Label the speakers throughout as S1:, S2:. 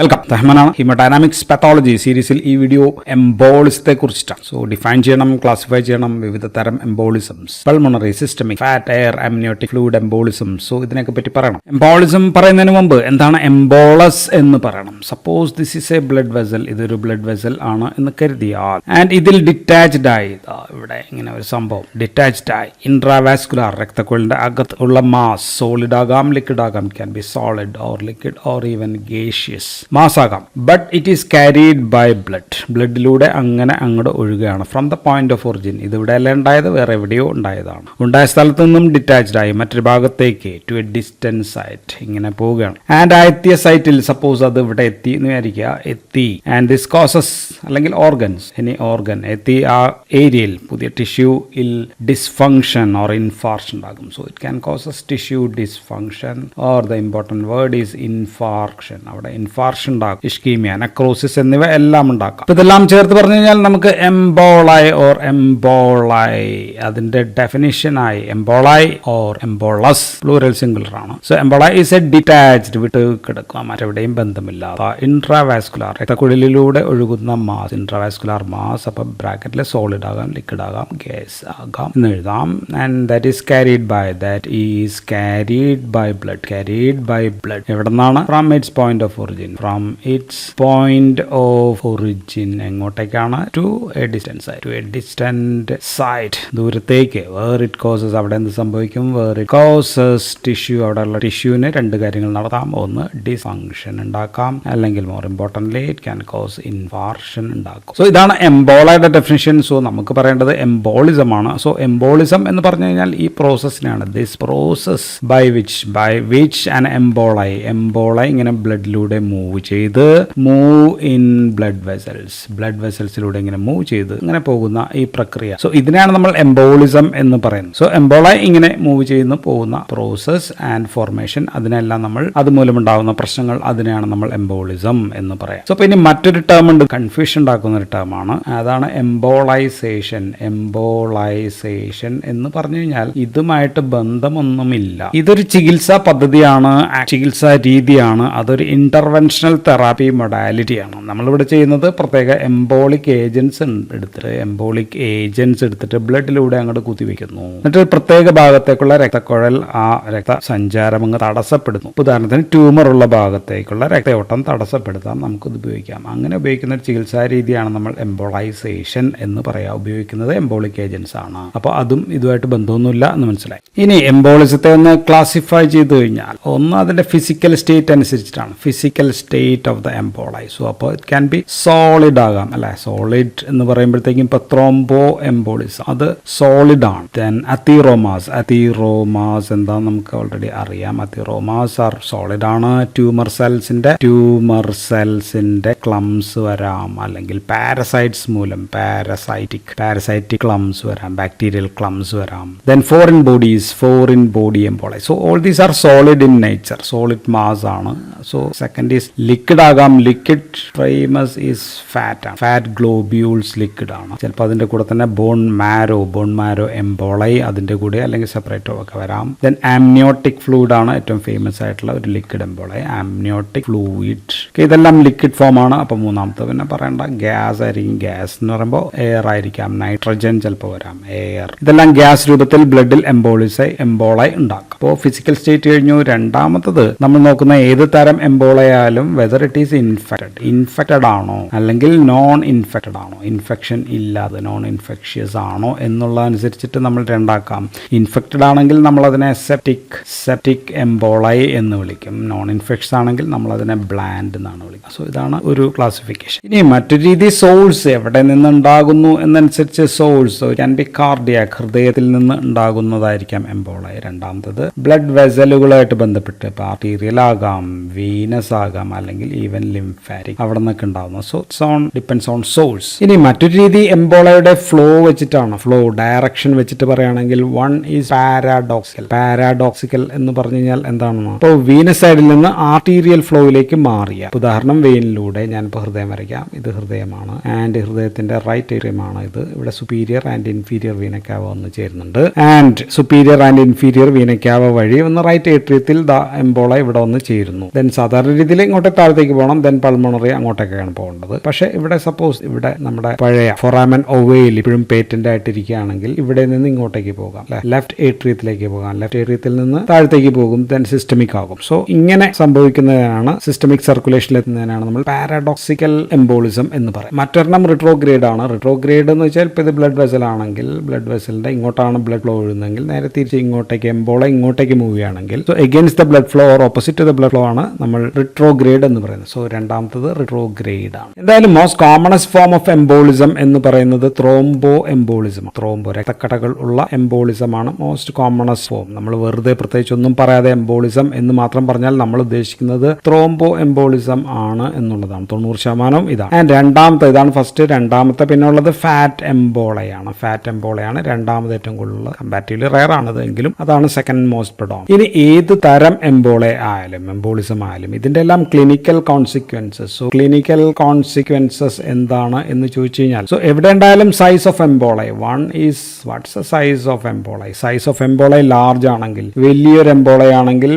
S1: Welcome. റഹ്മാനാണ്. ഹീമോഡൈനാമിക്സ് pathology സീരീസിൽ ഈ video എംബോളിസത്തെ കുറിച്ചിട്ടാണ്. സോ ഡിഫൈൻ ചെയ്യണം, ക്ലാസിഫൈ ചെയ്യണം വിവിധ തരം embolisms, pulmonary, systemic, fat, air, amniotic fluid embolism. So ഇതിനൊക്കെ പറ്റി പറയണം. എംബോളിസം പറയുന്നതിന് മുമ്പ് എന്താണ് എംബോളസ് എന്ന് പറയണം. Suppose this is A blood vessel, ഇതൊരു ബ്ലഡ് വെസൽ ആണ് എന്ന് കരുതിയാൽ, ആൻഡ് ഇതിൽ ഡിറ്റാച്ച്ഡ് ആയി, ഇവിടെ ഇങ്ങനെ ഒരു സംഭവം ഡിറ്റാച്ച്ഡ് ആയി ഇൻട്രാവാസ്കുലാർ രക്തക്കുഴലിന്റെ അകത്ത് ഉള്ള മാസ് സോളിഡ് ആകാം, ലിക്വിഡ് ആകാം, can be solid or liquid or even gaseous mass ആകാം. But it is carried by blood, ബ്ലഡിലൂടെ അങ്ങനെ അങ്ങോട്ട് ഒഴുകുകയാണ്. From the point of origin, ഇത് ഇവിടെ അല്ല ഉണ്ടായത്, വേറെ എവിടെയോ ഉണ്ടായതാണ്. ഉണ്ടായ സ്ഥലത്ത് നിന്നും ഡിറ്റാച്ച്ഡ് ആയി മറ്റൊരു ഭാഗത്തേക്ക് ടു എ ഡിസ്റ്റൻസ് സൈറ്റ് ഇങ്ങനെ പോവുകയാണ്. ആൻഡ് ആ എത്തിയ സൈറ്റിൽ സപ്പോസ് അത് ഇവിടെ എത്തി എന്ന് വിചാരിക്കുക, എത്തി ആൻഡ് ദിസ് കോസസ് അല്ലെങ്കിൽ ഓർഗൻസ്, എനി ഓർഗൻ എത്തി ആ ഏരിയയിൽ പുതിയ ടിഷ്യൂയിൽ ഡിസ്ഫങ്ഷൻ ഓർ ഇൻഫാർഷൻ ഉണ്ടാകും. So it can causes tissue dysfunction or the important word is infarction. അവിടെ ഇൻഫാർഷൻ ഉണ്ടാകും, ഇഷ്കീമിയ, നെക്രോസിസ് എന്നിവ എല്ലാം ഉണ്ടാക്കാം. ഇതെല്ലാം ചേർത്ത് പറഞ്ഞു കഴിഞ്ഞാൽ നമുക്ക് എംബോളൈ ഓർ എംബോളൈ അതിന്റെ ഡെഫിനിഷനായി എംബോളൈ ഓർ എംബോളസ് പ്ലൂറൽ സിംഗുലർ ആണ്. സോ എംബോളൈ ഈസ് എ ഡിറ്റാച്ച്ഡ്, വിട്ട് കിടക്കുക, മറ്റെവിടെയും ബന്ധമില്ലാത്ത ഇൻട്രാവാസ്കുലാർ രക്തക്കുഴലിലൂടെ ഒഴുകുന്ന മാസ്, ഇൻട്രാവാസ്കുലാർ മാസ്. അപ്പൊ ബ്രാക്കറ്റിൽ സോളിഡ് ആകാം, ലിക്വിഡ് ആകാം, ഗ്യാസ് ആകാം എന്ന് എഴുതാം. And that is carried by blood. എവിടെ നിന്നാണ്? From its point of origin. From its point of origin എങ്ങോട്ടേക്കാണ്? ടു എ ഡിസ്റ്റന്റ് സൈറ്റ്, ദൂരത്തേക്ക്. വേർ ഇറ്റ് കോസസ്, അവിടെ എന്ത് സംഭവിക്കും? വേർ ഇറ്റ് കോസസ് ടിഷ്യൂ, അവിടെയുള്ള ടിഷ്യൂവിന് രണ്ട് കാര്യങ്ങൾ നടത്താം. ഒന്ന് ഡിസ്ഫങ്ഷൻ ഉണ്ടാക്കാം, അല്ലെങ്കിൽ more importantly it can cause infarction ഉണ്ടാക്കും. സോ ഇതാണ് എംബോളയുടെ ഡെഫിനിഷൻ. സോ നമുക്ക് പറയേണ്ടത് എംബോളിസം ആണ്. സോ എംബോളിസം എന്ന് പറഞ്ഞു കഴിഞ്ഞാൽ ഈ പ്രോസസ്സിനാണ്. This process by which an emboli ഇങ്ങനെ ബ്ലഡിലൂടെ മൂവ് ഇൻ ബ്ലഡ് വെസൽസിലൂടെ ഇങ്ങനെ മൂവ് ചെയ്ത് ഇങ്ങനെ പോകുന്ന ഈ പ്രക്രിയ. സോ ഇതിനെയാണ് നമ്മൾ എംബോളിസം എന്ന് പറയുന്നത്. സോ എംബോളൈ ഇങ്ങനെ മൂവ് ചെയ്യുന്ന പോകുന്ന പ്രോസസ് ആൻഡ് ഫോർമേഷൻ, അതിനെല്ലാം നമ്മൾ അതുമൂലമുണ്ടാകുന്ന പ്രശ്നങ്ങൾ, അതിനെയാണ് നമ്മൾ എംബോളിസം എന്ന് പറയാം. സോ ഇനി മറ്റൊരു ടേം ഉണ്ട്, കൺഫ്യൂഷൻ ഉണ്ടാക്കുന്ന ഒരു ടേമാണ്, അതാണ് എംബോളൈസേഷൻ എന്ന് പറഞ്ഞു കഴിഞ്ഞാൽ ഇതുമായിട്ട് ബന്ധമൊന്നുമില്ല. ഇതൊരു ചികിത്സാ പദ്ധതിയാണ്, ചികിത്സാ രീതിയാണ്, അതൊരു ഇന്റർവെൻഷണൽ തെറാപ്പി മൊഡാലിറ്റിയാണ്. നമ്മളിവിടെ ചെയ്യുന്നത് പ്രത്യേക എംബോളിക് ഏജൻസ് എടുത്തിട്ട് ബ്ലഡിലൂടെ അങ്ങോട്ട് കുത്തിവെക്കുന്നു. എന്നിട്ട് പ്രത്യേക ഭാഗത്തേക്കുള്ള രക്തക്കുഴൽ, ആ രക്തസഞ്ചാരം അങ്ങ് തടസ്സപ്പെടുന്നു. ഉദാഹരണത്തിന് ട്യൂമർ ഉള്ള ഭാഗത്തേക്കുള്ള രക്തയോട്ടം തടസ്സപ്പെടുത്താൻ നമുക്കിത് ഉപയോഗിക്കാം. അങ്ങനെ ഉപയോഗിക്കുന്ന ഒരു ചികിത്സാ രീതിയാണ് നമ്മൾ എംബോളൈസേഷൻ എന്ന് പറയാം. ഉപയോഗിക്കുന്നത് എംബോളിക് ഏജൻസ് ആണ്. അപ്പോൾ അതും ഇതുമായിട്ട് ബന്ധമൊന്നുമില്ല എന്ന് മനസ്സിലായി. ഇനി എംബോളിസത്തെ ഒന്ന് ക്ലാസിഫൈ ചെയ്ത് കഴിഞ്ഞാൽ, ഒന്ന് അതിന്റെ ഫിസിക്കൽ സ്റ്റേറ്റ് അനുസരിച്ചിട്ടാണ്. Physical state of the emboli. So അപ്പോൾ ഇറ്റ് ക്യാൻ ബി സോളിഡ് ആകാം, അല്ലെ? സോളിഡ് എന്ന് പറയുമ്പോഴത്തേക്കും ഇപ്പൊ ത്രോംബോ എംബോളിസം, അത് സോളിഡ് ആണ്. ദെൻ അത്തീറോമാസ് എന്താന്ന് നമുക്ക് ഓൾറെഡി അറിയാം. അത്തീറോമാസ് ആർ സോളിഡ് ആണ്. ട്യൂമർ സെൽസിന്റെ ക്ലംസ് വരാം, അല്ലെങ്കിൽ പാരസൈറ്റ്സ് മൂലം പാരസൈറ്റിക് ക്ലംസ് വരാം, ബാക്ടീരിയൽ ക്ലംസ് വരാം. Then foreign body emboli. So all these are solid in nature, solid mass ആണ്. സോ സെക്കൻഡ് ഈസ് ലിക്വിഡ് ആകാം. Liquid famous is fat globules liquid ആണ്. ചിലപ്പോൾ അതിന്റെ കൂടെ തന്നെ ബോൺ മാരോ എംബോളൈ അതിന്റെ കൂടെ, അല്ലെങ്കിൽ സെപ്പറേറ്റോ ഒക്കെ വരാം. ദെൻ ആംനിയോട്ടിക് ഫ്ലൂയിഡ് ആണ് ഏറ്റവും ഫേമസ് ആയിട്ടുള്ള ഒരു ലിക്വിഡ് എംബോളൈ, ആംനിയോട്ടിക് ഫ്ലൂയിഡ്. ഇതെല്ലാം ലിക്വിഡ് ഫോം ആണ്. അപ്പൊ മൂന്നാമത്തെ പിന്നെ പറയേണ്ട ഗ്യാസ് ആയിരിക്കും. ഗ്യാസ് എന്ന് പറയുമ്പോൾ എയർ ആയിരിക്കാം, നൈട്രജൻ ചിലപ്പോൾ വരാം, എയർ. ഇതെല്ലാം ഗ്യാസ് രൂപത്തിൽ ബ്ലഡിൽ എംബോളൈ ഉണ്ടാക്കാം. അപ്പോൾ ഫിസിക്കൽ സ്റ്റേറ്റ് കഴിഞ്ഞു. രണ്ടാമത്തത് നമ്മൾ നോക്കുന്ന ഏത് തരം എംബോളയായാലും വെദർ ഇറ്റ് ഈസ് ഇൻഫെക്റ്റഡ് ആണോ അല്ലെങ്കിൽ നോൺ ഇൻഫെക്റ്റഡ് ആണോ, ഇൻഫെക്ഷൻ ഇല്ലാതെ നോൺ ഇൻഫെക്ഷ്യസ് ആണോ എന്നുള്ളതനുസരിച്ചിട്ട് നമ്മൾ രണ്ടാക്കാം. ഇൻഫെക്റ്റഡ് ആണെങ്കിൽ നമ്മൾ അതിനെ സെപ്റ്റിക് എംബോളൈ എന്ന് വിളിക്കും. നോൺ ഇൻഫെക്ഷൻ ആണെങ്കിൽ നമ്മൾ അതിനെ ബ്ലാൻഡ് എന്നാണ് വിളിക്കുക. സോ ഇതാണ് ഒരു ക്ലാസിഫിക്കേഷൻ. ഇനി മറ്റൊരു രീതി, സോഴ്സ് എവിടെ നിന്ന് ഉണ്ടാകുന്നു എന്നനുസരിച്ച് സോഴ്സ് ക്യാൻ ബി കാർഡിയാക്, ഹൃദയത്തിൽ നിന്ന് ഉണ്ടാകുന്നതായിരിക്കാം എംബോളൈ. രണ്ടാമത്തത് ബ്ലഡ് വെസലുകളായിട്ട് ബന്ധപ്പെട്ട് ആർട്ടീരിയൽ ആകാം, വീനസ് ആകാം, അല്ലെങ്കിൽ ഈവൻ ലിംഫാറ്റിക്, അവിടെ നിന്നൊക്കെ ഉണ്ടാകുന്നു. So depends on source. ഇനി മറ്റൊരു രീതി എംബോളയുടെ ഫ്ലോ വെച്ചിട്ടാണ്. ഫ്ലോ ഡയറക്ഷൻ വെച്ചിട്ട് പറയുകയാണെങ്കിൽ വൺ ഈസ് പാരാഡോക്സിക്കൽ എന്ന് പറഞ്ഞു കഴിഞ്ഞാൽ എന്താണെന്ന്, ഇപ്പോൾ വീനസ് സൈഡിൽ നിന്ന് ആർട്ടീരിയൽ ഫ്ലോയിലേക്ക് മാറിയ, ഉദാഹരണം വെയിനിലൂടെ, ഞാനിപ്പോൾ ഹൃദയം വരയ്ക്കാം, ഇത് ഹൃദയമാണ്, ആൻഡ് ഹൃദയത്തിന്റെ റൈറ്റ് ഏരിയമാണ് ഇത്. ഇവിടെ superior and inferior vena cava ഒന്ന് ചേരുന്നുണ്ട്, and superior and inferior vena cava cava വഴി ഒന്ന് റൈറ്റ് ഏട്രിയത്തിൽ എംബോള ഇവിടെ വന്ന് ചേരുന്നു. ദെൻ സാധാരണ രീതിയിൽ ഇങ്ങോട്ട് താഴത്തേക്ക് പോകണം, ദെൻ പൾമോണറി അങ്ങോട്ടേക്കാണ് പോകേണ്ടത്. പക്ഷേ ഇവിടെ സപ്പോസ് ഇവിടെ നമ്മുടെ പഴയ ഫൊറാമൻ ഓവയിൽ ഇപ്പോഴും പേറ്റന്റ് ആയിട്ടിരിക്കുകയാണെങ്കിൽ ഇവിടെ നിന്ന് ഇങ്ങോട്ടേക്ക് പോകാം, ലെഫ്റ്റ് ഏട്രിയത്തിലേക്ക് പോകാം, ലെഫ്റ്റ് ഏട്രിയത്തിൽ നിന്ന് താഴത്തേക്ക് പോകും, ദെൻ സിസ്റ്റമിക് ആകും. സോ ഇങ്ങനെ സംഭവിക്കുന്നതിനാണ് സിസ്റ്റമിക് സർക്കുലേഷനിൽ എത്തുന്നതിനാണ് നമ്മൾ പാരഡോക്സിക്കൽ എംബോളിസം എന്ന് പറയും. മറ്റൊരെണ്ണം റിട്രോഗ്രേഡ് ആണ്. റിട്രോഗ്രേഡ് എന്ന് വെച്ചാൽ ഇപ്പോൾ ഇത് ബ്ലഡ് വെസൽ ആണെങ്കിൽ ബ്ലഡ് വെസലിന്റെ ഇങ്ങോട്ടാണ് ബ്ലഡ് ഫ്ലോ ഒഴുകുന്നതെങ്കിൽ നേരെ തിരിച്ച് ഇങ്ങോട്ടേക്ക് എംബോള ഇങ്ങോട്ടേക്ക് മൂവ് ചെയ്യുകയാണെങ്കിൽ so against the blood flow or opposite the blood flow ആണ് നമ്മൾ റിട്രോഗ്രേഡ് എന്ന് പറയുന്നത്. സോ രണ്ടാമത്തത് റിട്രോഗ്രേഡ് ആണ്. എന്തായാലും most commonest form of embolism എന്ന് പറയുന്നത് ത്രോംബോ എംബോളിസം. ത്രോംബോ രക്തക്കട്ടകൾ ഉള്ള എംബോളിസം ആണ് മോസ്റ്റ് കോമണസ്റ്റ് ഫോം. നമ്മൾ വെറുതെ പ്രത്യേകിച്ച് ഒന്നും പറയാതെ എംബോളിസം എന്ന് മാത്രം പറഞ്ഞാൽ നമ്മൾ ഉദ്ദേശിക്കുന്നത് ത്രോംബോ എംബോളിസം ആണ് എന്നുള്ളതാണ്. 90% ഇതാണ്. ആൻഡ് രണ്ടാമത്തെ ഇതാണ് ഫസ്റ്റ്. രണ്ടാമത്തെ പിന്നെ ഉള്ളത് ഫാറ്റ് എംബോളയാണ്. ഫാറ്റ് എംബോളയാണ് രണ്ടാമത് ഏറ്റവും കൂടുതൽ. കമ്പാരിറ്റീവ്ലി റയർ ആണത് എങ്കിലും അതാണ് സെക്കൻഡ് മോസ്റ്റ് പ്രൊഡോം. ഇനി ഏത് തരം എംബോള ആയാലും എംബോളിസം ആയാലും ഇതിന്റെ എല്ലാം clinical consequences. So clinical consequences എന്താണ് എന്ന് ചോദിച്ചു കഴിഞ്ഞാൽ സോ എവിടെ ഉണ്ടായാലും size of എംബോള one is what's the size of എംബോള. Size of എംബോള large ആണെങ്കിൽ വലിയൊരു എംബോളയാണെങ്കിൽ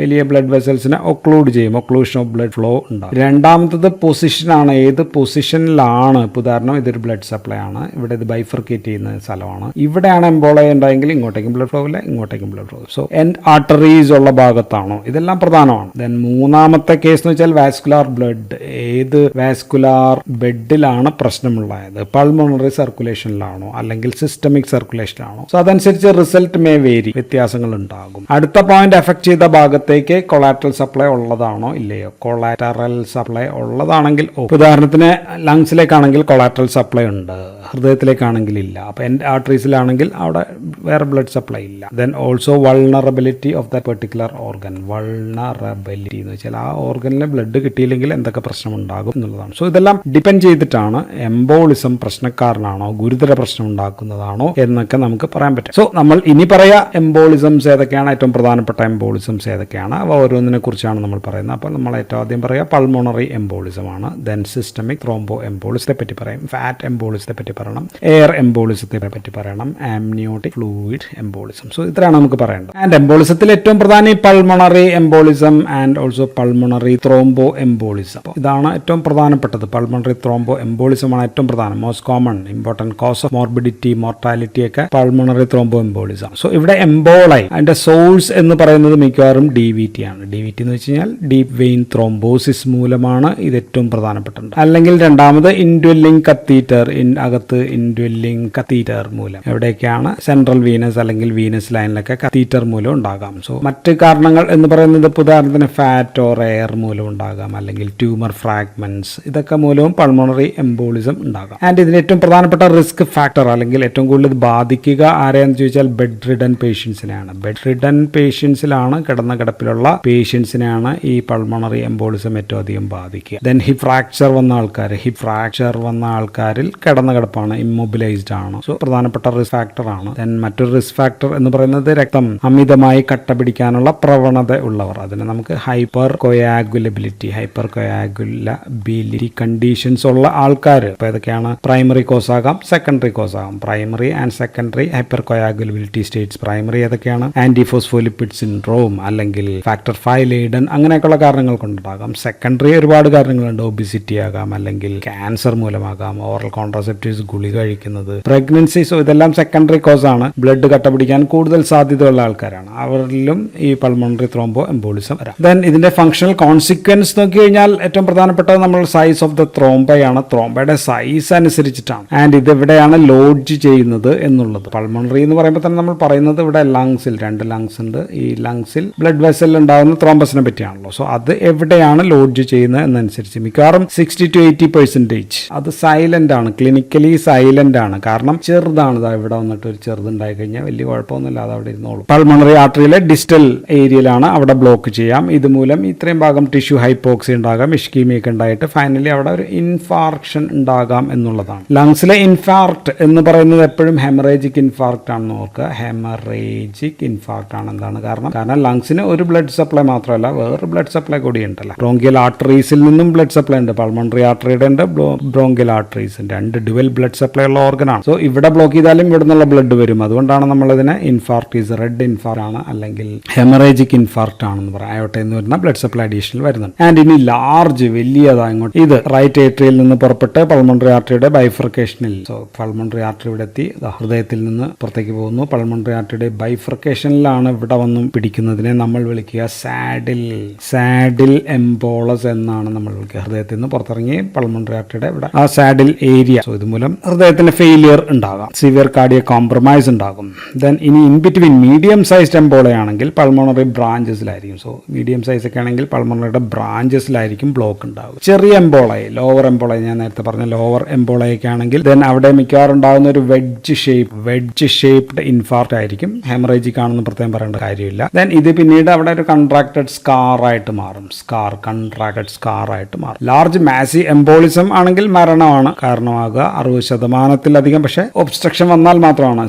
S1: വലിയ ബ്ലഡ് വെസൽസിനെ ഒക്ലൂഡ് ചെയ്യും, ഒക്ലൂഷൻ ഓഫ് ബ്ലഡ് ഫ്ലോ ഉണ്ടാകും. രണ്ടാമത്തത് പൊസിഷനാണ്. ഏത് പൊസിഷനിലാണ്, ഉദാഹരണം ഇതൊരു ബ്ലഡ് സപ്ലൈ ആണ്, ഇവിടെ ഇത് ബൈഫർക്കേറ്റ് ചെയ്യുന്ന സ്ഥലമാണ്, ഇവിടെയാണ് എംബോള ഉണ്ടായെങ്കിൽ ഇങ്ങോട്ടേക്കും ബ്ലഡ് ഫ്ലോ ഇല്ല, ഇങ്ങോട്ടേക്കും blood flow. So end arteries ഉള്ള ഭാഗത്താണോ, ഇതെല്ലാം പ്രധാനമാണ്. ദെൻ മൂന്നാമത്തെ കേസ് എന്ന് വെച്ചാൽ വാസ്കുലാർ ബ്ലഡ്. ഏത് വാസ്കുലാർ ബെഡിലാണ് പ്രശ്നമുള്ളത്, പൾമോണറി സർക്കുലേഷനിലാണോ അല്ലെങ്കിൽ സിസ്റ്റമിക് സർക്കുലേഷനിലാണോ. സോ അതനുസരിച്ച് റിസൾട്ട് മേ വേരി, വ്യത്യാസങ്ങൾ ഉണ്ടാകും. അടുത്ത പോയിന്റ് എഫക്ട് ചെയ്ത ഭാഗത്തേക്ക് കൊളാറ്ററൽ സപ്ലൈ ഉള്ളതാണോ ഇല്ലയോ. കൊളാറ്ററൽ സപ്ലൈ ഉള്ളതാണെങ്കിൽ ഉദാഹരണത്തിന് ലങ്സിലേക്കാണെങ്കിൽ കൊളാറ്ററൽ സപ്ലൈ ഉണ്ട്, ഹൃദയത്തിലേക്കാണെങ്കിൽ ഇല്ല. അപ്പോൾ എൻഡ് ആർട്ടറീസിലാണെങ്കിൽ അവിടെ വേറെ ബ്ലഡ് സപ്ലൈ ഇല്ല. Then also vulnerability of the particular organ. Vulnerability എന്ന് വെച്ചാൽ ആ ഓർഗനിലെ ബ്ലഡ് കിട്ടിയില്ലെങ്കിൽ എന്തൊക്കെ പ്രശ്നം ഉണ്ടാകും എന്നുള്ളതാണ്. സോ ഇതെല്ലാം ഡിപ്പെൻഡ് ചെയ്തിട്ടാണ് എംബോളിസം പ്രശ്നക്കാരനാണോ ഗുരുതര പ്രശ്നം ഉണ്ടാക്കുന്നതാണോ എന്നൊക്കെ നമുക്ക് പറയാൻ പറ്റും. സോ നമ്മൾ ഇനി പറയാ എംബോളിസംസ് ഏതൊക്കെയാണ്, ഏറ്റവും പ്രധാനപ്പെട്ട എംബോളിസംസ് ഏതൊക്കെയാണ്, അവ ഓരോന്നിനെ കുറിച്ചാണ് നമ്മൾ പറയുന്നത്. അപ്പോൾ നമ്മൾ ഏറ്റവും ആദ്യം പറയാം പൾമോണറി എംബോളിസം ആണ്. ദെൻ സിസ്റ്റമിക് ത്രോംബോ എംബോളിസത്തെ പറ്റി പറയും, ഫാറ്റ് എംബോളിസത്തെ പറ്റി പറയണം, എയർ എംബോളിസത്തെ പറ്റി പറയണം, ആംനിയോട്ടിക് ഫ്ലൂയിഡ് എംബോളിസം. സോ ഇത്രയാണ് നമുക്ക് പറയേണ്ടത്. ആൻഡ് എംബോളിസത്തിൽ ഏറ്റവും പ്രധാനം ഈ pulmonary embolism and also pulmonary thromboembolism. ഇതാണ് ഏറ്റവും പ്രധാനപ്പെട്ടത്. പൾമോണറി ത്രോംബോ എംബോളിസം ആണ് ഏറ്റവും പ്രധാനം, most common important cause of morbidity mortality ഒക്കെ പൾമോണറി ത്രോംബോ എംബോളിസം. സോ ഇവിടെ എംബോളൈ അതിന്റെ സോഴ്സ് എന്ന് പറയുന്നത് മിക്കവാറും DVT ആണ്. DVT എന്ന് വെച്ച് കഴിഞ്ഞാൽ ഡീപ് വെയിൻ ത്രോംബോസിസ് മൂലമാണ് ഇത് ഏറ്റവും പ്രധാനപ്പെട്ടത്. അല്ലെങ്കിൽ രണ്ടാമത് ഇൻഡ്വെല്ലിംഗ് കത്തീറ്റർ, അകത്ത് ഇൻഡ്വെല്ലിംഗ് കത്തീറ്റർ മൂലം. എവിടെയൊക്കെയാണ് സെൻട്രൽ വീനസ് അല്ലെങ്കിൽ വീനസ് ലൈനിലൊക്കെ കത്തീറ്റർ മൂലം ഉണ്ടാകാം. സോ മറ്റ് കാരണങ്ങൾ എന്ന് പറയുന്നത് ഉദാഹരണത്തിന് ഫാറ്റ് ഓർ എയർ മൂലം ഉണ്ടാകാം, അല്ലെങ്കിൽ ട്യൂമർ ഫ്രാഗ്മെന്റ്സ്, ഇതൊക്കെ മൂലവും പൾമോണറി എംബോളിസം ഉണ്ടാകാം. ആൻഡ് ഇതിന് ഏറ്റവും പ്രധാനപ്പെട്ട റിസ്ക് ഫാക്ടർ അല്ലെങ്കിൽ ഏറ്റവും കൂടുതൽ ബാധിക്കുക ആരെയാണെന്ന് ചോദിച്ചാൽ ബെഡ് റിഡൻ പേഷ്യൻസിനെയാണ്. ബെഡ് റിഡൻ പേഷ്യൻസിലാണ്, കിടന്ന കിടപ്പിലുള്ള പേഷ്യൻസിനെയാണ് ഈ പൾമോണറി എംബോളിസം ഏറ്റവും അധികം ബാധിക്കുക. ദെൻ ഹിപ്പ് ഫ്രാക്ചർ വന്ന ആൾക്കാരിൽ കിടന്ന കിടപ്പാണ്, ഇമ്മൊബിലൈസ്ഡ് ആണ്. സോ പ്രധാനപ്പെട്ട റിസ്ക് ഫാക്ടർ ആണ്. ദെൻ മറ്റൊരു റിസ്ക് ഫാക്ടർ എന്ന് പറയുന്നത് രക്തം അമിതമായി കട്ട പിടിക്കാനുള്ള പ്രവണത ഉള്ളവർ. അതിന് നമുക്ക് ഹൈപ്പർ കൊയാഗുലബിലിറ്റി കണ്ടീഷൻസ് ഉള്ള ആൾക്കാർ. അപ്പോൾ ഏതൊക്കെയാണ്? പ്രൈമറി കോസ് ആകാം, സെക്കൻഡറി കോസ് ആകാം. Primary and secondary hypercoagulability states. Primary ഏതൊക്കെയാണ്? ആന്റിഫോസ്ഫോലിപ്പിഡ് സിൻഡ്രോം അല്ലെങ്കിൽ ഫാക്ടർ V ലീഡൻ, അങ്ങനെയൊക്കെയുള്ള കാരണങ്ങൾ കൊണ്ടുണ്ടാകാം. സെക്കൻഡറി ഒരുപാട് കാരണങ്ങളുണ്ട്. ഒബിസിറ്റി ആകാം, അല്ലെങ്കിൽ ക്യാൻസർ മൂലമാകാം, ഓറൽ കോൺട്രാസെപ്റ്റീവ്സ് ഗുളിക കഴിക്കുന്നത്, പ്രഗ്നൻസി. സോ ഇതെല്ലാം സെക്കൻഡറി കോസ് ആണ്. ബ്ലഡ് കട്ട പിടിക്കാൻ കൂടുതൽ സാധ്യതയുള്ള ആൾക്കാരാണ്, അവരിലും ഈ പൾമോണറി ത്രോംബോ എംബോളിസം വരാം. ദെൻ ഇതിന്റെ ഫങ്ഷണൽ കോൺസിക്വൻസ് നോക്കി കഴിഞ്ഞാൽ ഏറ്റവും പ്രധാനപ്പെട്ടത് നമ്മൾ സൈസ് ഓഫ് ദ ത്രോംബയാണ്. ത്രോംബയുടെ സൈസ് അനുസരിച്ചിട്ടാണ്. ആൻഡ് ഇത് എവിടെയാണ് ലോഡ്ജ് ചെയ്യുന്നത് എന്നുള്ളത്. പൾമോണറി എന്ന് പറയുമ്പോൾ തന്നെ നമ്മൾ പറയുന്നത് ഇവിടെ ലങ്സിൽ, 2 ലങ്സ് ഉണ്ട്. ഈ ലങ്സിൽ ബ്ലഡ് വെസലിൽ ഉണ്ടാകുന്ന ത്രോംബസിനെ പറ്റിയാണല്ലോ. സോ അത് എവിടെയാണ് ലോഡ്ജ് ചെയ്യുന്നത് എന്നനുസരിച്ച് മിക്കവാറും 60 to 80% അത് സൈലന്റ് ആണ്, ക്ലിനിക്കലി സൈലന്റ് ആണ്. കാരണം ചെറുതാണ്. ഇവിടെ വന്നിട്ട് ഒരു ചെറുതുണ്ടായി കഴിഞ്ഞാൽ വലിയ കുഴപ്പമൊന്നുമില്ല, അത് അവിടെ ഇരുന്നോളും. പൾമോണറി ആർട്ടറിയിലെ ഡിസ്റ്റൽ ഏരിയയിലാണ്, അവിടെ ബ്ലോക്ക് ചെയ്യാം. ഇതുമൂലം ഇത്രയും ഭാഗം ടിഷ്യൂ ഹൈപ്പോക്സി ഉണ്ടാകാം, ഇഷ്കീമിയൊക്കെ ഉണ്ടായിട്ട് ഫൈനലി അവിടെ ഒരു ഇൻഫാർക്ഷൻ ഉണ്ടാകാം എന്നുള്ളതാണ്. ലങ്സിലെ ഇൻഫാർക്ട് എന്ന് പറയുന്നത് എപ്പോഴും ഹെമറേജിക് ഇൻഫാർക്ട് ആണെന്ന് ഓർക്കുക. ഹെമറേജിക് ഇൻഫാർക്ട് ആണ്. എന്താണ് കാരണം? കാരണം ലങ്സിന് ഒരു ബ്ലഡ് സപ്ലൈ മാത്രമല്ല, വേറെ ബ്ലഡ് സപ്ലൈ കൂടി ഉണ്ടല്ലോ. ബ്രോങ്കിയൽ ആർട്ടറീസിൽ നിന്നും ബ്ലഡ് സപ്ലൈ ഉണ്ട്. പൾമോണറി ആർട്ടറിയുടെ ഉണ്ട്, bronchial arteries, 2 dual blood supply ഉള്ള ഓർഗനാണ്. സോ ഇവിടെ ബ്ലോക്ക് ചെയ്താലും ഇവിടെ നിന്നുള്ള ബ്ലഡ് വരും. അതുകൊണ്ടാണ് നമ്മൾ ഇതിനെ ഇൻഫാർക്ട് ഈസ് റെഡ് ഇൻഫാർക്റ്റ് ആണ് അല്ലെങ്കിൽ ഹെമറേജിക് ഇൻഫാർക്റ്റ് ആണെന്ന് പറയാം. അയോട്ടയിൽ നിന്ന് വരുന്ന ബ്ലഡ് സപ്ലൈ അഡീഷണൽ വരുന്നുണ്ട്. ആൻഡ് ഇനി ലാർജ് വലിയതാ ഇങ്ങോട്ട് ഇത് റൈറ്റ് ഏട്രിയയിൽ നിന്ന് പുറപ്പെട്ട് പൾമണറി ആർട്ടറിയുടെ ബൈഫർക്കേഷനിൽ, സോ പൾമണറി ആർട്ടറി ഇവിടെ എത്തി ഹൃദയത്തിൽ നിന്ന് പുറത്തേക്ക് പോകുന്നു. പൾമണറി ആർട്ടറിയുടെ ബൈഫർക്കേഷനിലാണ് ഇവിടെ വന്ന് പിടിക്കുന്നതിനെ നമ്മൾ വിളിക്കുക സാഡിൽ എംബോളസ് എന്നാണ് നമ്മൾ വിളിക്കുക. ഹൃദയത്തിൽ നിന്ന് പുറത്തിറങ്ങി പൾമണറി ആർട്ടറിയുടെ ഇവിടെ ആ സാഡിൽ ഏരിയ, സോ ഇതുമൂലം ഹൃദയത്തിന് ഫെയിലിയർ ഉണ്ടാകാം, സിവിയർ കാർഡിയക് കോംപ്രമൈസ് ഉണ്ടാകും. ദെൻ ഇനി ഇൻ ബിറ്റ്വീൻ മീഡിയം സൈസ്ഡ് എംബോളയാണെങ്കിൽ പൾമണറി ബ്രാഞ്ചസിലായിരിക്കും. സോ മീഡിയം സൈസ് ഒക്കെ ആണെങ്കിൽ പൾമണറിയുടെ ബ്രാഞ്ചസിലായിരിക്കും ബ്ലോക്ക് ഉണ്ടാകും. ചെറിയ എംബോളായി ലോവർ എംബോളായി ഞാൻ നേരത്തെ പറഞ്ഞ ലോവർ എംബോളയൊക്കെ ആണെങ്കിൽ ദെൻ അവിടെ മിക്കവാറും ഉണ്ടാകുന്ന ഒരു വെഡ്ജ് ഷേപ്ഡ് ഇൻഫാർക്റ്റ് ആയിരിക്കും. ഹെമറേജിക് ആണെന്ന് പ്രത്യേകം പറയേണ്ട കാര്യമില്ല. ദെൻ ഇത് പിന്നീട് അവിടെ ഒരു കൺട്രാക്റ്റഡ് സ്കാർ ആയിട്ട് മാറും. ലാർജ് മാസി എംബോളിസം ആണെങ്കിൽ മരണമാണ് കാരണമാകുക 60%-ലധികം. പക്ഷേ ഒബ്സ്ട്രക്ഷൻ വന്നാൽ മാത്രമാണ്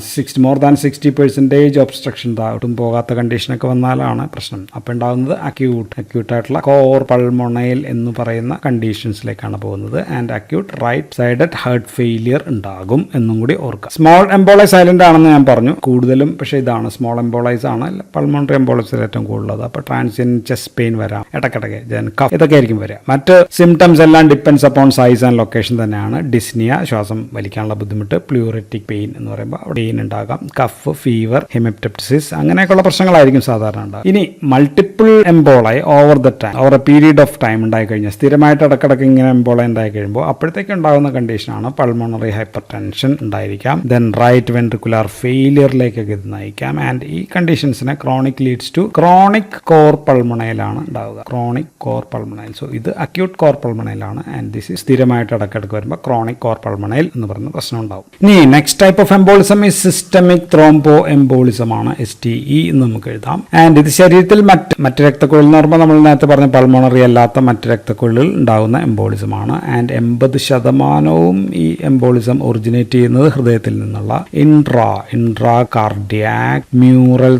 S1: മോർ ദാൻ 60% ഒബ്സ്ട്രക്ഷൻ ഒട്ടും പോകാത്ത കണ്ടീഷനൊക്കെ വന്നാലാണ് പ്രശ്നം. അപ്പോൾ ഉണ്ടാകുന്നത് അക്യൂട്ടായിട്ടുള്ള കോർ പൾമോണൈൽ എന്ന് പറയുന്ന കണ്ടീഷൻസിലേക്കാണ് പോകുന്നത്. And acute right sided heart failure ഉണ്ടാകും എന്നും കൂടി ഓർക്കുക. സ്മോൾ എംബോളൈസ് സൈലന്റ് ആണെന്ന് ഞാൻ പറഞ്ഞു കൂടുതലും, പക്ഷേ ഇതാണ് സ്മോൾ എംബോളൈസ് ആണ് പൾമോണറി എംബോളൈസിൽ ഏറ്റവും കൂടുതലുള്ളത്. അപ്പോൾ ട്രാൻസിയൻ ചെസ്റ്റ് പെയിൻ വരാം, ഇടയ്ക്കിടയ്ക്ക് കഫ്, ഇതൊക്കെ ആയിരിക്കും വരിക. മറ്റ് സിംറ്റംസ് എല്ലാം depends upon size and location തന്നെയാണ്. ഡിസ്നിയ, ശ്വാസം വലിക്കാനുള്ള ബുദ്ധിമുട്ട്, പ്ലൂറിറ്റിക് പെയിൻ എന്ന് പറയുമ്പോൾ പെയിൻ ഉണ്ടാകാം, കഫ്, ഫീവർ, ഹെമറ്റപ്റ്റിസിസ്, അങ്ങനെയൊക്കെയുള്ള പ്രശ്നങ്ങളായിരിക്കും സാധാരണ ഉണ്ടാകും. ഇനി multiple emboli over a period of time ഉണ്ടായി കഴിഞ്ഞാൽ, സ്ഥിരമായിട്ട് ഇടക്കിടക്ക് ഇങ്ങനെ എംബോളൈ ഉണ്ടായി കഴിയുമ്പോൾ അപ്പോഴത്തേക്ക് ഉണ്ടാകുന്ന കണ്ടീഷനാണ് പൾമോണറി ഹൈപ്പർ ടെൻഷൻ ഉണ്ടായിരിക്കാം. ദെൻ റൈറ്റ് വെൻട്രിക്കുലർ ഫെയിലിയറിലേക്കൊക്കെ ഇത് നയിക്കാം. ആൻഡ് ഈ കണ്ടീഷൻസിനെ chronic leads to chronic cor പൾമണയിലാണ് ഉണ്ടാവുക. Chronic cor pulmonale. സോ ഇത് അക്യൂട്ട് കോർ പൾമണയിലാണ്. ആൻഡ് ദിസ് സ്ഥിരമായിട്ട് ഇടക്കിടക്ക് വരുമ്പോൾ ക്രോണിക് കോർ പൾമണൈൽ എന്ന് പറയുന്ന പ്രശ്നം ഉണ്ടാവും. ഇനി നെക്സ്റ്റ് ടൈപ്പ് ഓഫ് എംബോളിസം ഈ സിസ്റ്റമിക് ത്രോംബോ എംബോളിസം ആണ്, STE എന്ന് നമുക്ക് എഴുതാം. ആൻഡ് ഇത് ശരീരത്തിൽ മറ്റ് രക്തക്കുഴൽ എന്ന് പറയുമ്പോൾ നമ്മൾ നേരത്തെ പറഞ്ഞ പൾമോണറി അല്ലാത്ത മറ്റ് രക്തക്കുഴലിൽ ഉണ്ടാകുന്ന എംബോളിസം ആണ്. ആൻഡ് 80% ഈ എംബോളിസം ഒറിജിനേറ്റ് ചെയ്യുന്നത് ഹൃദയത്തിൽ നിന്നുള്ള ഇൻട്രാ കാർഡിയാക് മ്യൂറൽ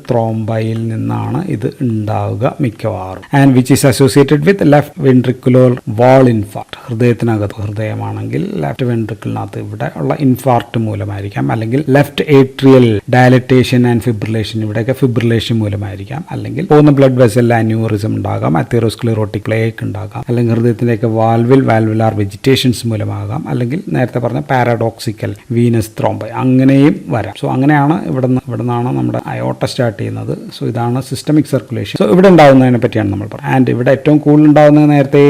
S1: ത്രോംബയിൽ നിന്നാണ് ഇത് ഉണ്ടാവുക മിക്കവാറും. And which is associated with left ventricular wall infarct. ഹൃദയമാണെങ്കിൽ ലെഫ്റ്റ് വെൻട്രിക്കിളിനകത്ത് ഇവിടെ ഉള്ള ഇൻഫാർക്ട് മൂലമായിരിക്കാം, അല്ലെങ്കിൽ left atrial dilatation and fibrillation, ഇവിടെയൊക്കെ ഫിബ്രിലേഷൻ മൂലമായിരിക്കാം, അല്ലെങ്കിൽ പോകുന്ന ബ്ലഡ് വെസൽ അന്യൂറിസം ഉണ്ടാകാം, അതെറോസ്ക്ലെറോട്ടിക് പ്ലേക്ക് ഉണ്ടാകാം, അല്ലെങ്കിൽ ഹൃദയത്തിൻ്റെയൊക്കെ വാൽവുലാർ വെജിറ്റേഷൻസ് മൂലമാകാം, അല്ലെങ്കിൽ നേരത്തെ പറഞ്ഞ പാരാഡോക്സിക്കൽ വീനസ് ത്രോംബൈ അങ്ങനെയും വരാം. സോ അങ്ങനെയാണ് ഇവിടെ നിന്നാണ് നമ്മുടെ അയോട്ട സ്റ്റാർട്ട് ചെയ്യുന്നത്. സോ ഇതാണ് സിസ്റ്റമിക് സർക്കുലേഷൻ. സോ ഇവിടെ ഉണ്ടാകുന്നതിനെ പറ്റിയാണ് നമ്മൾ പറയുന്നത്. ആൻഡ് ഇവിടെ ഏറ്റവും കൂടുതൽ ഉണ്ടാകുന്നത് നേരത്തെ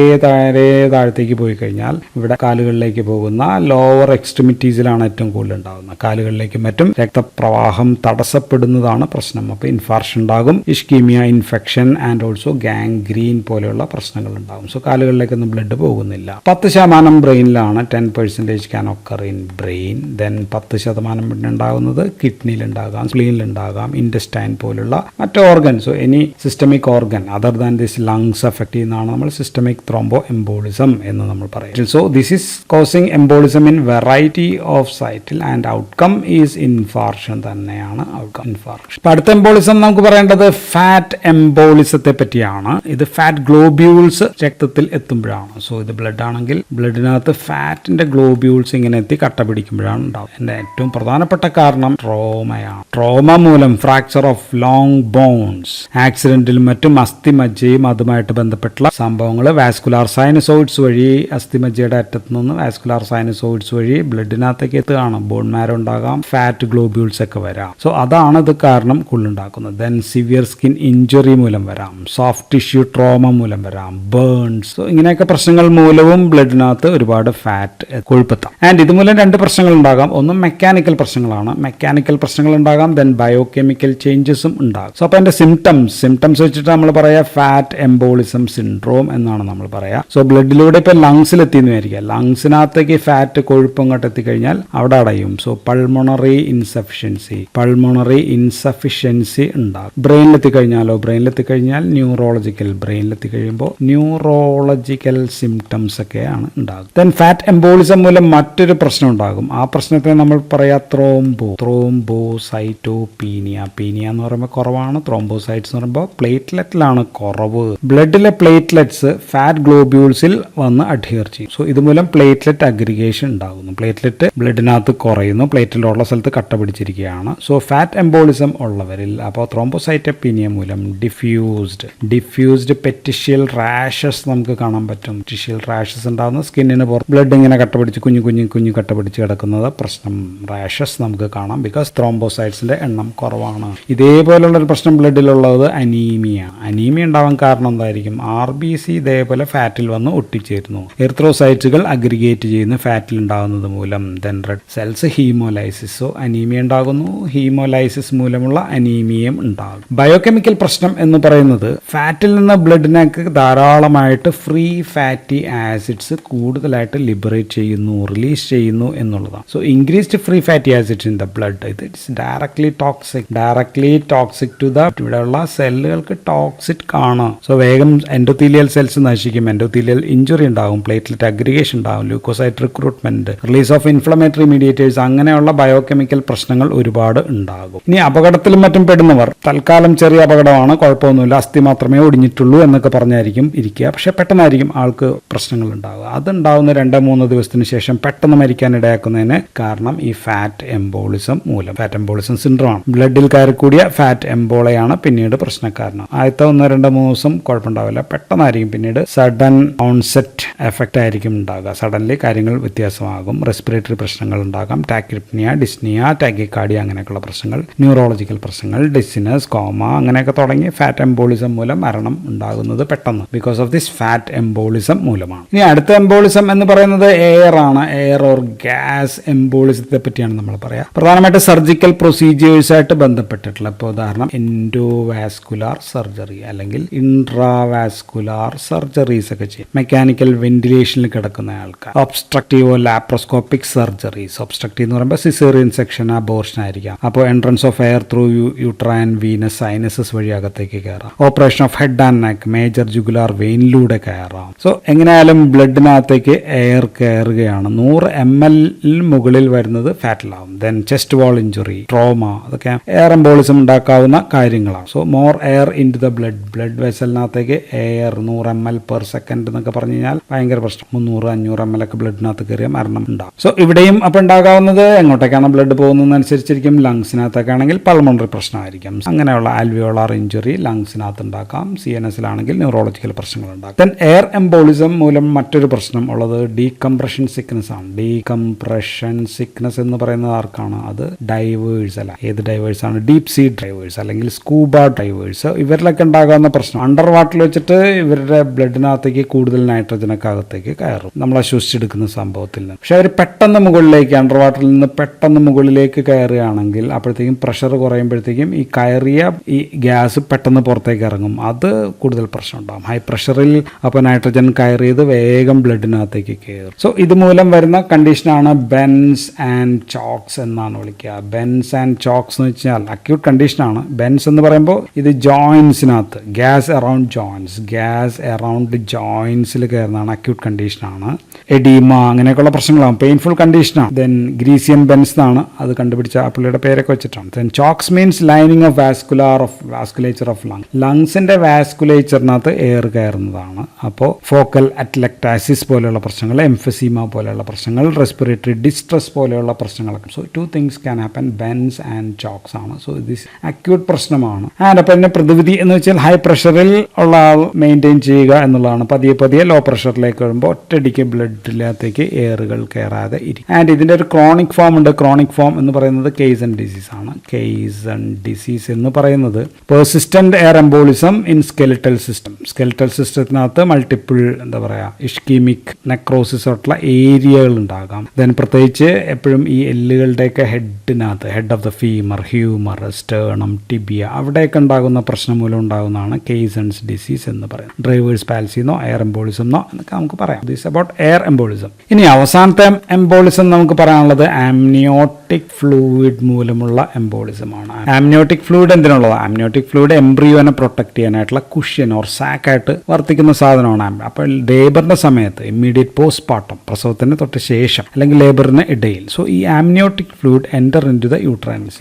S1: താഴത്തേക്ക് പോയി കഴിഞ്ഞാൽ ഇവിടെ കാലുകളിലേക്ക് പോകുന്ന ലോവർ എക്സ്ട്രിമിറ്റീസിലാണ് ഏറ്റവും കൂടുതൽ ഉണ്ടാകുന്നത്. കാലുകളിലേക്കും മറ്റും രക്തപ്രവാഹം തടസ്സപ്പെടുന്നതാണ് പ്രശ്നം. അപ്പോൾ ഇൻഫാർക്ഷൻ ഉണ്ടാകും, ischaemia, infection and also gangrene പോലെയുള്ള പ്രശ്നങ്ങൾ ഉണ്ടാകും. സോ കാലുകളിലേക്കൊന്നും ബ്ലഡ് പോകുന്നില്ല. 10% ബ്രെയിനിലാണ്, 10% can occur in brain. Then 10% പിന്നെ ഉണ്ടാകുന്നത് കിഡ്നിയിലുണ്ടാകാം, സ്പ്ലീനിലുണ്ടാകാം, ഇൻറ്റസ്റ്റൈൻ പോലുള്ള മറ്റ് ഓർഗൻസോ any systemic organ other than this lungs affect ചെയ്യുന്നതാണ് നമ്മൾ സിസ്റ്റമിക് ത്രോംബോ എംബോളിസം എന്ന് നമ്മൾ പറയും. So this is causing embolism in variety of സൈറ്റിൽ ആൻഡ് ഔട്ട്കം ഈസ് ഇൻഫാർക്ഷൻ തന്നെയാണ് ഔട്ട്കം ഇൻഫാർക്ഷൻ. ഇപ്പം അടുത്ത എംബോളിസം നമുക്ക് പറയേണ്ടത് ഫാറ്റ് എംബോളിസത്തെ പറ്റിയാണ്. ഇത് ഫാറ്റ് ഗ്ലോബ്യൂൾസ് രക്തത്തിൽ എത്തുമ്പോഴാണ്. സോ ഇത് ബ്ലഡ് ആണെങ്കിൽ ബ്ലഡിനകത്ത് ഫാറ്റിന്റെ ഗ്ലോബ്യൂൾസ് ഇങ്ങനെ എത്തി കട്ട പിടിക്കുമ്പോഴാണ് ഉണ്ടാവും. എൻ്റെ ഏറ്റവും പ്രധാനപ്പെട്ട കാരണം ട്രോമയാണ്. ട്രോമ മൂലം ഫ്രാക്ചർ ഓഫ് ലോങ് ബോൺസ്, ആക്സിഡന്റിലും മറ്റും അസ്ഥിമജ്ജയും അതുമായിട്ട് ബന്ധപ്പെട്ടുള്ള സംഭവങ്ങൾ വാസ്കുലാർ സൈനസോയിഡ്സ് വഴി, അസ്ഥിമജ്ജയുടെ അറ്റത്ത് നിന്ന് വാസ്കുലാർ സൈനസോയിഡ്സ് വഴി ബ്ലഡിനകത്തേക്ക് എത്തുകയാണ്. ബോൺ മാരോ ഉണ്ടാകാം, ഫാറ്റ് ഗ്ലോബ്യൂൾസ് ഒക്കെ വരാം. സോ അതാണ് ഇത് കാരണം കൂടുതലുണ്ടാക്കുന്നത്. ദെൻ സിവിയർ സ്കിൻ ഇഞ്ചുറി മൂലം വരാം, സോഫ്റ്റ് ടിഷ്യൂ ട്രോമ മൂലം വരാം, ബേൺസ്. സോ ഇങ്ങനെയൊക്കെ പ്രശ്നങ്ങൾ മൂലവും ബ്ലഡിനകത്ത് ഒരുപാട് ഫാറ്റ് കൊഴുപ്പെത്താം. ആൻഡ് ഇതുമൂലം 2 പ്രശ്നങ്ങൾ ഉണ്ടാകാം. ഒന്ന് മെക്കാനിക്കൽ പ്രശ്നങ്ങളാണ്, മെക്കാനിക്കൽ പ്രശ്നങ്ങൾ ഉണ്ടാകാം. ദെൻ ബയോകെമിക്കൽ ചേഞ്ചസും ഉണ്ടാകും. സോ അപ്പോൾ എൻ്റെ സിംറ്റംസ് വെച്ചിട്ട് നമ്മൾ പറയാം ഫാറ്റ് എംബോളിസം സിൻഡ്രോം എന്നാണ് നമ്മൾ പറയാം. സോ ബ്ലഡിലൂടെ ഇപ്പോൾ ലങ്സിലെത്തിയെന്ന് വിചാരിക്കുക, ലങ്സിനകത്തേക്ക് ഫാറ്റ് കൊഴുപ്പ് അങ്ങോട്ട് എത്തിക്കഴിഞ്ഞാൽ അവിടെ അടയും. സോ പൾമോണറി ഇൻസഫിഷ്യൻസി ഉണ്ടാകും. ബ്രെയിനിലെത്തിക്കഴിഞ്ഞാൽ ന്യൂറോളജിക്കൽ സിംറ്റംസ് ഒക്കെയാണ് ഉണ്ടാകും. ദെൻ ഫാറ്റ് എംബോളിസം മൂലം മറ്റൊരു പ്രശ്നം ഉണ്ടാകും. ആ പ്രശ്നത്തെ നമ്മൾ പറയാം ത്രോംബോസൈറ്റോപീനിയ. പീനിയ എന്ന് പറയുമ്പോൾ കുറവാണ്, ത്രോംബോസൈറ്റ്സ് എന്ന് പറയുമ്പോൾ പ്ലേറ്റ്ലെറ്റിലാണ് കുറവ്. ബ്ലഡിലെ പ്ലേറ്റ്ലെറ്റ്സ് ഫാറ്റ് ഗ്ലോബ്യൂൾസിൽ വന്ന് അഡ്ഹിയർ ചെയ്യും. സോ ഇതുമൂലം പ്ലേറ്റ്ലെറ്റ് അഗ്രിഗേഷൻ ഉണ്ടാകുന്നു. പ്ലേറ്റ്ലെറ്റ് ബ്ലഡിനകത്ത് കുറയുന്നു, പ്ലേറ്റിലുള്ള സ്ഥലത്ത് കട്ട പിടിച്ചിരിക്കുകയാണ്. ആണ്. സോ ഫാറ്റ് എംബോളിസം ഉള്ളവരിൽ അപ്പോൾ ത്രോംബോസൈറ്റോപീനിയ മൂലം ഡിഫ്യൂസ്ഡ് പെറ്റിഷ്യൽ റാഷസ് നമുക്ക് കാണാൻ പറ്റും. പെറ്റിഷ്യൽ റാഷസ് ഉണ്ടാകുന്ന സ്കിന്നിന് പുറത്ത് ബ്ലഡ് ഇങ്ങനെ കട്ട പിടിച്ച് കുഞ്ഞു കട്ട പിടിച്ച് കിടക്കുന്നത് പ്രശ്നം, റാഷസ് നമുക്ക് കാണാം. ബിക്കോസ് ത്രോംബോസൈറ്റ്സിന്റെ എണ്ണം കുറവാണ്. ഇതേപോലുള്ള ഒരു പ്രശ്നം ബ്ലഡിലുള്ളത് അനീമിയ ഉണ്ടാവാൻ കാരണം എന്തായിരിക്കും? RBC ഇതേപോലെ ഫാറ്റിൽ വന്ന് ഒട്ടിച്ചേരുന്നു. എറിത്രോസൈറ്റുകൾ അഗ്രിഗേറ്റ് ചെയ്യുന്ന ഫാറ്റിൽ ഉണ്ടാകുന്നത് മൂലം then red cells haemolysis. So anaemia ഉണ്ടാകുന്നു. ഹീമോലൈസിസ് മൂലമുള്ള അനീമിയം ഉണ്ടാകും. ബയോകെമിക്കൽ പ്രശ്നം എന്ന് പറയുന്നത് ഫാറ്റിൽ നിന്ന് ബ്ലഡിനേക്ക് ധാരാളമായിട്ട് ഫ്രീ ഫാറ്റി ആസിഡ്സ് കൂടുതലായിട്ട് ലിബറേറ്റ് ചെയ്യുന്നു, റിലീസ് ചെയ്യുന്നു എന്നുള്ളതാണ്. So increased free fatty acids in the blood it's directly toxic to the ഇവിടെയുള്ള സെല്ലുകൾക്ക് ടോക്സിക് ആണ്. സോ വേഗം എൻഡോത്തീലിയൽ സെൽസ് നശിക്കും, എൻഡോത്തീലിയൽ ഇഞ്ചുറി ഉണ്ടാകും, പ്ലേറ്റ്ലെറ്റ് അഗ്രിഗേഷൻ ഉണ്ടാകും, leucocyte recruitment, release of inflammatory mediators, അങ്ങനെയുള്ള ബയോകെമിക്കൽ പ്രശ്നങ്ങൾ ഒരുപാട് ഉണ്ടാകും. ഇനി അപകടത്തിലും മറ്റും പെടുന്നവർ തൽക്കാലം ചെറിയ അപകടമാണ്, കുഴപ്പമൊന്നുമില്ല, അസ്ഥി മാത്രമേ ഒടിഞ്ഞിട്ടുള്ളൂ എന്നൊക്കെ പറഞ്ഞായിരിക്കും ഇരിക്കുക. പക്ഷെ പെട്ടെന്നായിരിക്കും ആൾക്ക് പ്രശ്നങ്ങൾ ഉണ്ടാവുക. അതുണ്ടാവുന്ന 2-3 ദിവസത്തിന് ശേഷം പെട്ടെന്ന് മരിക്കാൻ ഇടയാക്കുന്നതിന് കാരണം ഈ ഫാറ്റ് എംബോളിസം മൂലം, ഫാറ്റ് എംബോളിസം സിൻഡ്രോം ആണ്. ബ്ലഡിൽ കയറിക്കൂടിയ ഫാറ്റ് എംബോളയാണ് പിന്നീട് പ്രശ്നക്കാരനാണ്. ആദ്യത്തെ 1-2-3 ദിവസം കുഴപ്പമുണ്ടാവില്ല, പെട്ടെന്നായിരിക്കും പിന്നീട് സഡൻ ഓൺസെറ്റ് എഫക്റ്റ് ആയിരിക്കും ഉണ്ടാകുക. സഡൻലി കാര്യങ്ങൾ വ്യത്യാസമാകും. റെസ്പിറേറ്ററി പ്രശ്നങ്ങൾ ഉണ്ടാകാം, ടാക്കിപ്നിയ, ഡിസ്നിയ, ടാക്കിക്കാർഡിയ, അങ്ങനെയൊക്കെയുള്ള പ്രശ്നങ്ങൾ, ന്യൂറോളജിക്കൽ പ്രശ്നങ്ങൾ, ഡിസിനസ്, കോമ, അങ്ങനെയൊക്കെ തുടങ്ങി ഫാറ്റ് എംബോളിസം മൂലം മരണം ഉണ്ടാകുന്നത് പെട്ടെന്ന് because of this fat embolism മൂലമാണ്. ഇനി അടുത്ത എംബോളിസം എന്ന് പറയുന്നത് എയർ ആണ്. എയർ ഓർ ഗ്യാസ് എംബോളിസത്തെ പറ്റിയാണ് നമ്മൾ പറയാം. പ്രധാനമായിട്ട് സർജിക്കൽ പ്രൊസീജിയേഴ്സ് ആയിട്ട് ബന്ധപ്പെട്ടിട്ടുള്ള, ഇപ്പോൾ ഉദാഹരണം എൻഡോവാസ്കുലാർ സർജറി അല്ലെങ്കിൽ ഇൻട്രാവാസ്കുലാർ സർജറീസ് ഒക്കെ ചെയ്യും. മെക്കാനിക്കൽ വെന്റിലേഷനിൽ കിടക്കുന്ന ആൾക്കാർ, ഒബ്സ്ട്രക്റ്റീവോ ലാപ്രോസ്കോപ്പിക് സർജറീസ്. ഒബ്സ്ട്രക്റ്റീവ് എന്ന് പറയുമ്പോൾ സിസേറിയൻ സെക്ഷൻ, അബോർഷൻ ആയിരിക്കാം. അപ്പോൾ entrance of air through uterine venous sinuses വഴി അകത്തേക്ക് കയറാം. Operation of head and neck, major jugular വെയിനിലൂടെ കയറാം. സോ എങ്ങനെയായാലും ബ്ലഡിനകത്തേക്ക് എയർ കയറുകയാണ്. 100 ml മുകളിൽ വരുന്നത് ഫാറ്റിലാവും. Then chest wall injury, trauma, അതൊക്കെ എയർ എംബോളിസം ഉണ്ടാക്കാവുന്ന കാര്യങ്ങളാണ്. So more air into the blood വെസലിനകത്തേക്ക് എയർ 100 ml/s എന്നൊക്കെ പറഞ്ഞു കഴിഞ്ഞാൽ ഭയങ്കര പ്രശ്നം. 300-500 ml ഒക്കെ ബ്ലഡിനകത്ത് കയറിയ മരണം ഉണ്ടാകും. സോ ഇവിടെയും അപ്പോൾ ഉണ്ടാകാവുന്നത് എങ്ങോട്ടേക്കാണ് ബ്ലഡ് പോകുന്നതനുസരിച്ചിരിക്കും. ലങ്സിനകത്തൊക്കെയാണെങ്കിൽ പൾമണറി പ്രശ്നമായിരിക്കും. അങ്ങനെയുള്ള ആൽവിയോളാർ ഇഞ്ചുറി ലങ്സിനകത്ത് ഉണ്ടാക്കാം. CNS-ലാണെങ്കിൽ ന്യൂറോളജിക്കൽ പ്രശ്നങ്ങൾ ഉണ്ടാക്കാം. ദെൻ എയർ എംബോളിസം മൂലം മറ്റൊരു പ്രശ്നം ഉള്ളത് ഡീകംപ്രഷൻ സിക്നസ് ആണ്. ഡീകംപ്രഷൻ സിക്നസ് എന്ന് പറയുന്നത് ആർക്കാണ്? അത് ഡൈവേഴ്സ് അല്ല. ഏത് ഡൈവേഴ്സ് ആണ്? ഡീപ് സീ ഡൈവേഴ്സ് അല്ലെങ്കിൽ സ്കൂബ ഡൈവേഴ്സ്. ഇവരിലൊക്കെ ഉണ്ടാകാവുന്ന പ്രശ്നം അണ്ടർ വാട്ടറിൽ വെച്ചിട്ട് ഇവരുടെ ബ്ലഡിനകത്തേക്ക് കൂടുതൽ നൈട്രജനൊക്കെ അകത്തേക്ക് കയറും, നമ്മൾ ശ്വസിച്ചെടുക്കുന്ന സംഭവത്തിൽ നിന്ന്. പക്ഷെ അവർ പെട്ടെന്ന് മുകളിലേക്ക്, അണ്ടർ വാട്ടറിൽ നിന്ന് പെട്ടെന്ന് മുകളിലേക്ക് കയറുകയാണെങ്കിൽ അപ്പോഴത്തേക്കും പ്രഷർ കുറയുമ്പോഴത്തേക്കും ഈ കയറിയ ഈ ഗ്യാസ് പെട്ടെന്ന് പുറത്തേക്ക് ഇറങ്ങും. അത് കൂടുതൽ പ്രശ്നം ഉണ്ടാകും. ഹൈ പ്രഷറിൽ അപ്പോൾ നൈട്രജൻ കയറിയത് വേഗം ബ്ലഡിനകത്തേക്ക് കയറും. സോ ഇതുമൂലം വരുന്ന കണ്ടീഷനാണ് ബെൻസ് ആൻഡ് ചോക്സ് എന്നാണ് വിളിക്കുക. ബെൻസ് ആൻഡ് ചോക്സ് എന്ന് വെച്ചാൽ അക്യൂട്ട് കണ്ടീഷനാണ്. ബെൻസ് എന്ന് പറയുമ്പോൾ ഇത് ജോയിൻസിനകത്ത് ഗ്യാസ് അറൗണ്ട് ജോയിൻസിൽ കയറുന്നതാണ്, അക്യൂട്ട് കണ്ടീഷനാണ്. എഡീമ, അങ്ങനെയൊക്കെയുള്ള പ്രശ്നങ്ങളാണ്, പെയിൻഫുൾ കണ്ടീഷനാണ്. ദെൻ ഗ്രീസിയം ബെൻസ് എന്നാണ് അത് കണ്ടുപിടിച്ച ആ പുള്ളിയുടെ പേരൊക്കെ വെച്ചിട്ടാണ്. Then chokes means lining of vasculature of lung. ലങ്സിന്റെ വാസ്കുലേച്ചറിനകത്ത് എയർ കയറുന്നതാണ്. അപ്പോൾ ഫോക്കൽ അറ്റ്ലക്ടാസിസ് പോലെയുള്ള പ്രശ്നങ്ങൾ, എംഫസീമ പോലെയുള്ള പ്രശ്നങ്ങൾ, റെസ്പിറേറ്ററി ഡിസ്ട്രസ് പോലെയുള്ള പ്രശ്നങ്ങളൊക്കെ. So 2 things can happen. Benz and chokes ആണ്. സോ ദിസ് അക്യൂട്ട് പ്രശ്നമാണ്. ആൻഡ് അപ്പോൾ ഇതിന്റെ പ്രതിവിധി എന്ന് വെച്ചാൽ ഹൈ പ്രഷറിൽ ഉള്ള ആൾ മെയിൻറ്റെയിൻ ചെയ്യുക എന്നുള്ളതാണ്. പതിയെ ലോ പ്രഷറിലേക്ക് വരുമ്പോൾ ഒറ്റയടിക്ക് ബ്ലഡിനകത്തേക്ക് എയറുകൾ കയറാതെ ഇരിക്കും. ആൻഡ് ഇതിന്റെ ഒരു ക്രോണിക് ഫോം ഉണ്ട്. ക്രോണിക് ഫോം എന്ന് പറയുന്നത് കേസൺ ഡിസീസ് ആണ്. കേസൺ ഡിസീസ് എന്ന് പറയുന്നത് persistent air embolism in skeletal സിസ്റ്റത്തിനകത്ത് മൾട്ടിപ്പിൾ ഇഷ്കീമിക് നെക്രോസിസ് ആയിട്ടുള്ള ഏരിയകൾ ഉണ്ടാകാം. ദെൻ പ്രത്യേകിച്ച് എപ്പോഴും ഈ എല്ലുകളുടെയൊക്കെ ഹെഡിനകത്ത്, head of the femur, humerus, sternum, tibia, അവിടെയൊക്കെ ഉണ്ടാകുന്ന പ്രശ്നം മൂലം ഉണ്ടാകുന്നതാണ് കേസൺസ് ഡിസീസ് എന്ന് പറയുന്നത്. ഡ്രൈവേഴ്സ് പാൽസിന്നോ എയർ എംബോളിസംന്നോ എന്നൊക്കെ നമുക്ക് പറയാം. This about air embolism. ഇനി അവസാനത്തെ എംബോളിസം നമുക്ക് പറയാനുള്ളത് ആംനിയോട്ടിക് ഫ്ലൂയിഡ് മൂലമുള്ള എംബോളിസം ആണ്. ആംനിയോട്ടിക് ഫ്ലൂയിഡ് എന്തിനുള്ളത്? ആംനിയോട്ടിക് ഫ്ലൂയിഡ് എംബ്രിയോനെ പ്രൊട്ടക്ട് ചെയ്യാനായിട്ടുള്ള കുഷ്യൻ ഓർ സാക്കായിട്ട് വർത്തിക്കുന്ന സാധനമാണ്. അപ്പോൾ ലേബറിന്റെ സമയത്ത്, ഇമ്മീഡിയറ്റ് പോസ്റ്റ്പാർട്ടം, പ്രസവത്തിന് തൊട്ട് ശേഷം അല്ലെങ്കിൽ ലേബറിന് ഇടയിൽ, സോ ഈ amniotic fluid enter into the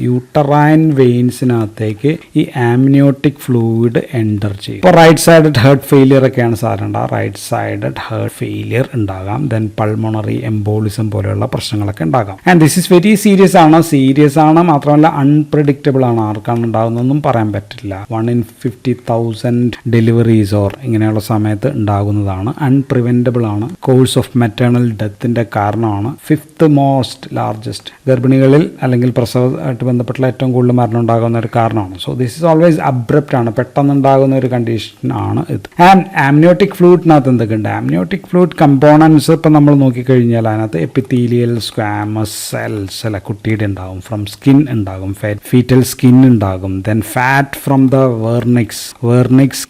S1: uterine വെയിൻസിനകത്തേക്ക് ഈ ആംനിയോട്ടിക് ഫ്ലൂയിഡ് എൻ്റർ ചെയ്യും. ഇപ്പോൾ റൈറ്റ് സൈഡഡ് ഹേർട്ട് ഫെയിലിയർ ഒക്കെയാണ് സാധാരണ. റൈറ്റ് സൈഡഡ് ഹേർട്ട് ഫെയിലിയർ ഉണ്ടാകാം. ദെൻ പൾമണറി എംബോളിസം പോലെയുള്ള പ്രശ്നങ്ങളൊക്കെ ഉണ്ടാകാം. And this is very serious ആണ്. സീരിയസ് ആണ്, മാത്രമല്ല അൺപ്രഡിക്റ്റബിൾ ആണ്, ആർക്കാണ് ഉണ്ടാകുന്നതെന്നും പറയാൻ പറ്റില്ല. 1 in 50,000 ഡെലിവറീസ് ഓർ ഇങ്ങനെയുള്ള സമയത്ത് ഉണ്ടാകുന്നതാണ്. അൺപ്രിവെന്റബിൾ ആണ്. കോഴ്സ് ഓഫ് മെറ്റേണൽ ഡെത്തിന്റെ കാരണമാണ്. 5th മോസ്റ്റ് ലാർജസ്റ്റ് ഗർഭിണികളിൽ അല്ലെങ്കിൽ പ്രസവമായിട്ട് ബന്ധപ്പെട്ടുള്ള ഏറ്റവും കൂടുതൽ മരണം ഉണ്ടാകുന്ന ഒരു കാരണമാണ്. So this is always abrupt ആണ്, പെട്ടെന്നുണ്ടാകുന്ന ഒരു കണ്ടീഷൻ ആണ് ഇത്. ആൻഡ് ആംനിയോട്ടിക് ഫ്ലൂയിഡിനകത്ത് എന്തൊക്കെയുണ്ട്? ആംനിയോട്ടിക് ഫ്ലൂയിഡ് കമ്പോണൻസ് ഇപ്പം നമ്മൾ നോക്കിക്കഴിഞ്ഞാൽ അതിനകത്ത് എപ്പിത്തീലിയൽ സ്ക്വാമസ് സെൽസ് അല്ല കുട്ടിയുടെ ഉണ്ടാകും, ഫ്രം സ്കിൻ ഉണ്ടാകും, ഫീറ്റൽ സ്കിൻ ഉണ്ടാകും, then fat from the vernix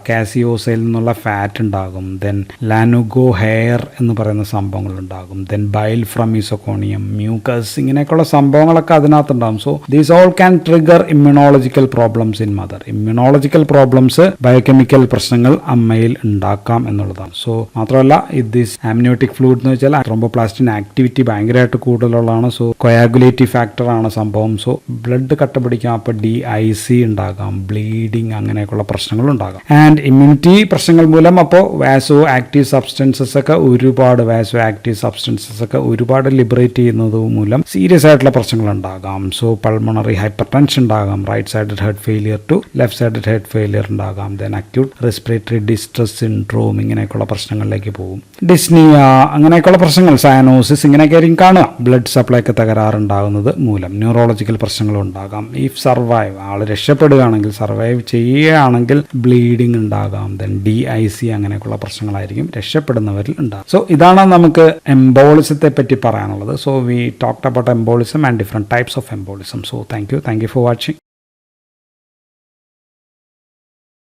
S1: കാസിയോസയിൽ നിന്നുള്ള ഫാറ്റ് ഉണ്ടാകും, ദെൻ ലാനുഗോ ഹെയർ എന്ന് പറയുന്ന സംഭവങ്ങൾ ഉണ്ടാകും, then bile from meconium, mucus, ഇങ്ങനെയൊക്കെയുള്ള സംഭവങ്ങളൊക്കെ അതിനകത്തുണ്ടാകും. So these all can trigger immunological problems in mother. Immunological problems, biochemical പ്രശ്നങ്ങൾ അമ്മയിൽ ഉണ്ടാക്കാം എന്നുള്ളതാണ്. സോ മാത്രമല്ല ദിസ് ആംനിയോട്ടിക് ഫ്ലൂയിഡ് എന്ന് വെച്ചാൽ ട്രോംബോപ്ലാസ്റ്റിൻ ആക്ടിവിറ്റി ഭയങ്കരമായിട്ട് കൂടുതലുള്ളതാണ്. സോ കൊയാഗുലേറ്റീവ് ഫാക്ടർ ആണ് സംഭവം. സോ ബ്ലഡ് കട്ട പിടിക്കാം, അപ്പോൾ DIC ഉണ്ടാകാം, ബ്ലീഡിങ്, അങ്ങനെയൊക്കെയുള്ള പ്രശ്നങ്ങൾ ഉണ്ടാകാം. ആൻഡ് ഇമ്മ്യൂണിറ്റി പ്രശ്നങ്ങൾ മൂലം അപ്പോൾ വാസോ ആക്റ്റീവ് സബ്സ്റ്റൻസസ് ഒക്കെ ഒരുപാട് ലിബറേറ്റ് ചെയ്യുന്നത് മൂലം സീരിയസ് ആയിട്ടുള്ള പ്രശ്നങ്ങൾ ഉണ്ടാകാം. സോ പൾമണറി ഹൈപ്പർ ടെൻഷൻ ഉണ്ടാകാം, right sided heart failure to left sided heart failure ഉണ്ടാകാം, then acute respiratory distress syndrome, ഇങ്ങനെയൊക്കെയുള്ള പ്രശ്നങ്ങളിലേക്ക് പോകും. ഡിസ്നിയ, അങ്ങനെയൊക്കെയുള്ള പ്രശ്നങ്ങൾ, സയനോസിസ്, ഇങ്ങനെയൊക്കെ ആയിരിക്കും കാണുക. ബ്ലഡ് സപ്ലൈക്ക് തകരാറുണ്ടാകുന്നത് മൂലം ന്യൂറോളജിക്കൽ പ്രശ്നങ്ങളും ഉണ്ടാകാം. ഇഫ് സർവൈവ്, ആൾ രക്ഷപ്പെടുകയാണെങ്കിൽ, സർവൈവ് ചെയ്യുകയാണെങ്കിൽ ബ്ലീഡിങ് ഉണ്ടാകാം, ദെൻ DIC, അങ്ങനെയൊക്കെയുള്ള പ്രശ്നങ്ങളായിരിക്കും രക്ഷപ്പെടുന്നവരിൽ ഉണ്ടാകും. സോ ഇതാണ് നമുക്ക് എംബോളിസത്തെ പറ്റി പറയാനുള്ളത്. So we talked about embolism and different types of embolism. So thank you for watching.